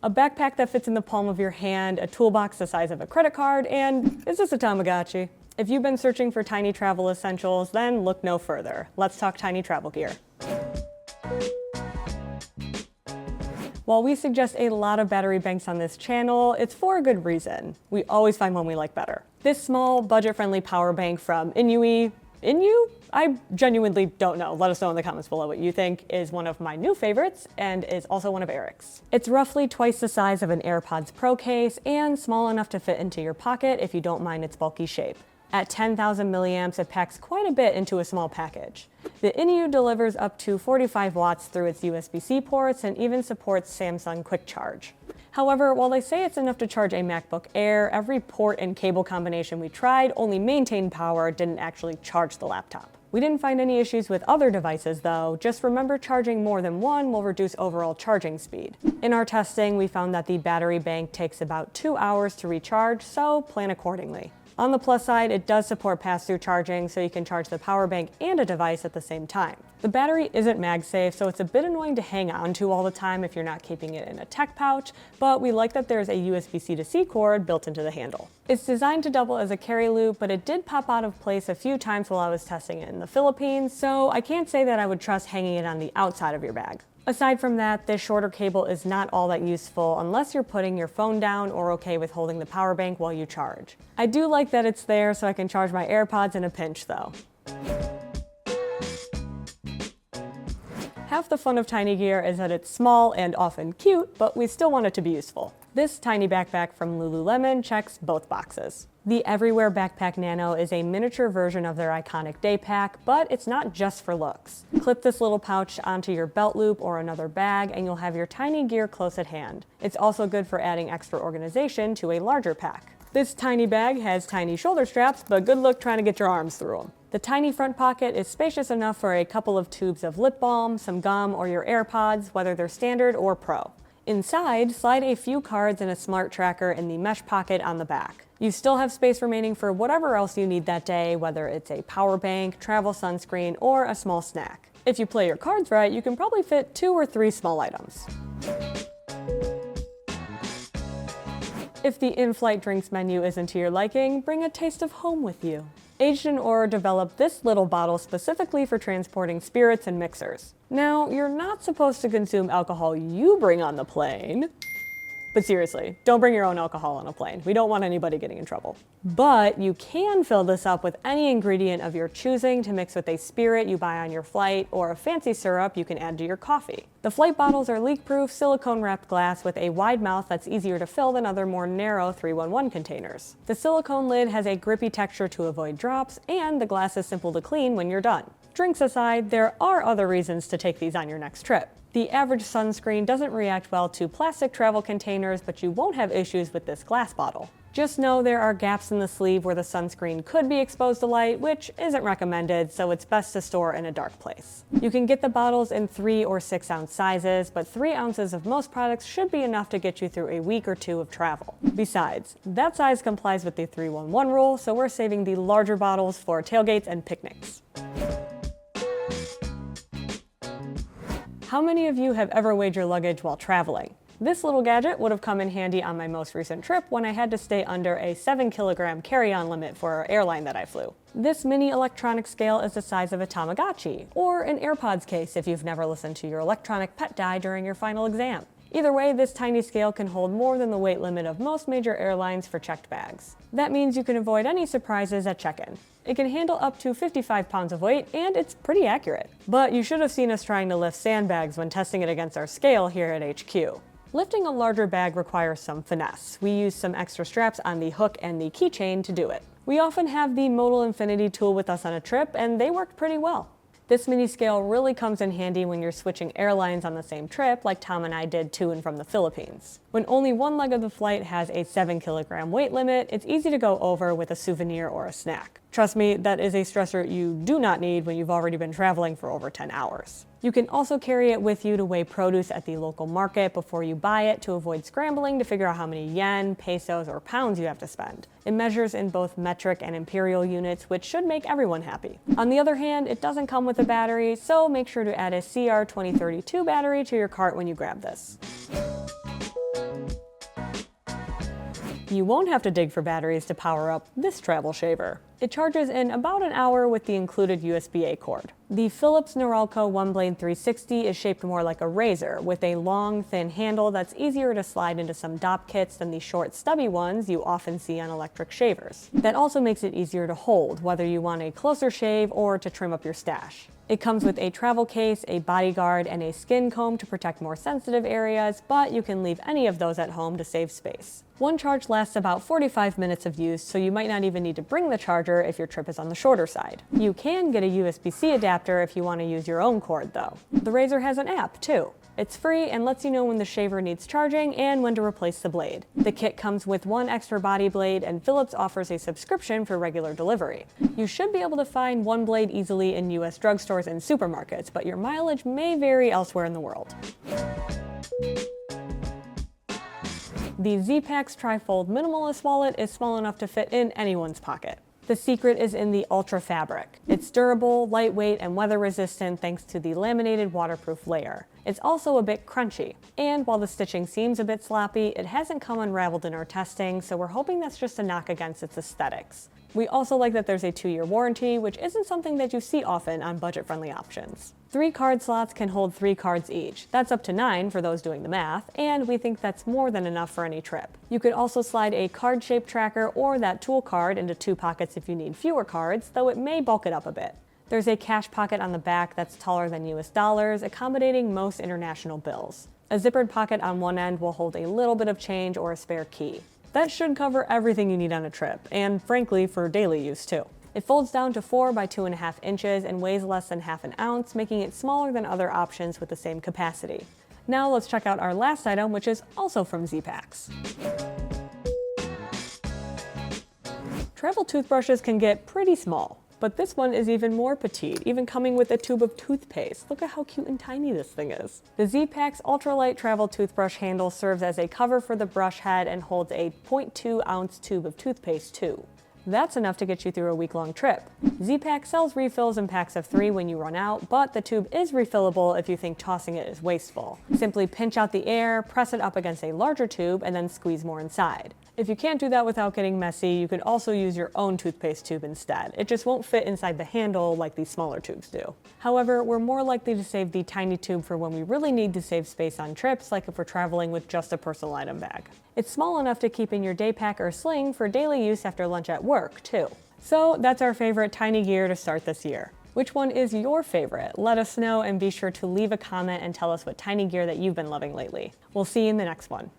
A backpack that fits in the palm of your hand, a toolbox the size of a credit card, and it's just a Tamagotchi. If you've been searching for tiny travel essentials, then look no further. Let's talk tiny travel gear. While we suggest a lot of battery banks on this channel, it's for a good reason. We always find one we like better. This small, budget-friendly power bank from INIU? I genuinely don't know. Let us know in the comments below what you think. Is one of my new favorites and is also one of Eric's. It's roughly twice the size of an AirPods Pro case and small enough to fit into your pocket if you don't mind its bulky shape. At 10,000 milliamps, it packs quite a bit into a small package. The INIU delivers up to 45 watts through its USB-C ports and even supports Samsung Quick Charge. However, while they say it's enough to charge a MacBook Air, every port and cable combination we tried only maintained power, didn't actually charge the laptop. We didn't find any issues with other devices though, just remember charging more than one will reduce overall charging speed. In our testing, we found that the battery bank takes about 2 hours to recharge, so plan accordingly. On the plus side, it does support pass-through charging, so you can charge the power bank and a device at the same time. The battery isn't MagSafe, so it's a bit annoying to hang on to all the time if you're not keeping it in a tech pouch, but we like that there's a USB-C to C cord built into the handle. It's designed to double as a carry loop, but it did pop out of place a few times while I was testing it in the Philippines, so I can't say that I would trust hanging it on the outside of your bag. Aside from that, this shorter cable is not all that useful unless you're putting your phone down or okay with holding the power bank while you charge. I do like that it's there so I can charge my AirPods in a pinch though. Half the fun of tiny gear is that it's small and often cute, but we still want it to be useful. This tiny backpack from Lululemon checks both boxes. The Everywhere Backpack Nano is a miniature version of their iconic day pack, but it's not just for looks. Clip this little pouch onto your belt loop or another bag and you'll have your tiny gear close at hand. It's also good for adding extra organization to a larger pack. This tiny bag has tiny shoulder straps, but good luck trying to get your arms through them. The tiny front pocket is spacious enough for a couple of tubes of lip balm, some gum, or your AirPods, whether they're standard or pro. Inside, slide a few cards and a smart tracker in the mesh pocket on the back. You still have space remaining for whatever else you need that day, whether it's a power bank, travel sunscreen, or a small snack. If you play your cards right, you can probably fit 2 or 3 small items. If the in-flight drinks menu isn't to your liking, bring a taste of home with you. Aged in Ore developed this little bottle specifically for transporting spirits and mixers. Now, you're not supposed to consume alcohol you bring on the plane. But seriously, don't bring your own alcohol on a plane. We don't want anybody getting in trouble. But you can fill this up with any ingredient of your choosing to mix with a spirit you buy on your flight or a fancy syrup you can add to your coffee. The flight bottles are leak-proof, silicone-wrapped glass with a wide mouth that's easier to fill than other more narrow 311 containers. The silicone lid has a grippy texture to avoid drops, and the glass is simple to clean when you're done. Drinks aside, there are other reasons to take these on your next trip. The average sunscreen doesn't react well to plastic travel containers, but you won't have issues with this glass bottle. Just know there are gaps in the sleeve where the sunscreen could be exposed to light, which isn't recommended, so it's best to store in a dark place. You can get the bottles in 3 or 6 ounce sizes, but 3 ounces of most products should be enough to get you through a week or 2 of travel. Besides, that size complies with the 311 rule, so we're saving the larger bottles for tailgates and picnics. How many of you have ever weighed your luggage while traveling? This little gadget would have come in handy on my most recent trip when I had to stay under a 7-kilogram carry-on limit for our airline that I flew. This mini electronic scale is the size of a Tamagotchi, or an AirPods case if you've never listened to your electronic pet die during your final exam. Either way, this tiny scale can hold more than the weight limit of most major airlines for checked bags. That means you can avoid any surprises at check-in. It can handle up to 55 pounds of weight, and it's pretty accurate. But you should have seen us trying to lift sandbags when testing it against our scale here at HQ. Lifting a larger bag requires some finesse. We used some extra straps on the hook and the keychain to do it. We often have the Modal Infinity tool with us on a trip, and they worked pretty well. This mini scale really comes in handy when you're switching airlines on the same trip, like Tom and I did to and from the Philippines. When only one leg of the flight has a 7-kilogram weight limit, it's easy to go over with a souvenir or a snack. Trust me, that is a stressor you do not need when you've already been traveling for over 10 hours. You can also carry it with you to weigh produce at the local market before you buy it to avoid scrambling to figure out how many yen, pesos, or pounds you have to spend. It measures in both metric and imperial units, which should make everyone happy. On the other hand, it doesn't come with a battery, so make sure to add a CR2032 battery to your cart when you grab this. You won't have to dig for batteries to power up this travel shaver. It charges in about an hour with the included USB-A cord. The Philips Norelco OneBlade 360 is shaped more like a razor, with a long, thin handle that's easier to slide into some DOP kits than the short, stubby ones you often see on electric shavers. That also makes it easier to hold, whether you want a closer shave or to trim up your stash. It comes with a travel case, a bodyguard, and a skin comb to protect more sensitive areas, but you can leave any of those at home to save space. One charge lasts about 45 minutes of use, so you might not even need to bring the charger if your trip is on the shorter side. You can get a USB-C adapter if you want to use your own cord, though. The razor has an app, too. It's free and lets you know when the shaver needs charging and when to replace the blade. The kit comes with one extra body blade, and Philips offers a subscription for regular delivery. You should be able to find OneBlade easily in US drugstores and supermarkets, but your mileage may vary elsewhere in the world. The Zpacks Trifold Minimalist wallet is small enough to fit in anyone's pocket. The secret is in the Ultra fabric. It's durable, lightweight, and weather-resistant thanks to the laminated waterproof layer. It's also a bit crunchy. And while the stitching seems a bit sloppy, it hasn't come unraveled in our testing, so we're hoping that's just a knock against its aesthetics. We also like that there's a 2-year warranty, which isn't something that you see often on budget-friendly options. 3 card slots can hold 3 cards each. That's up to 9 for those doing the math, and we think that's more than enough for any trip. You could also slide a card-shaped tracker or that tool card into 2 pockets if you need fewer cards, though it may bulk it up a bit. There's a cash pocket on the back that's taller than US dollars, accommodating most international bills. A zippered pocket on one end will hold a little bit of change or a spare key. That should cover everything you need on a trip, and frankly, for daily use too. It folds down to 4 by 2.5 inches and weighs less than half an ounce, making it smaller than other options with the same capacity. Now let's check out our last item, which is also from Zpacks. Travel toothbrushes can get pretty small, but this one is even more petite, even coming with a tube of toothpaste. Look at how cute and tiny this thing is. The Zpacks Ultralight travel toothbrush handle serves as a cover for the brush head and holds a 0.2 ounce tube of toothpaste too. That's enough to get you through a week-long trip. Zpacks sells refills in packs of 3 when you run out, but the tube is refillable if you think tossing it is wasteful. Simply pinch out the air, press it up against a larger tube, and then squeeze more inside. If you can't do that without getting messy, you could also use your own toothpaste tube instead. It just won't fit inside the handle like these smaller tubes do. However, we're more likely to save the tiny tube for when we really need to save space on trips, like if we're traveling with just a personal item bag. It's small enough to keep in your day pack or sling for daily use after lunch at work, too. So that's our favorite tiny gear to start this year. Which one is your favorite? Let us know, and be sure to leave a comment and tell us what tiny gear that you've been loving lately. We'll see you in the next one.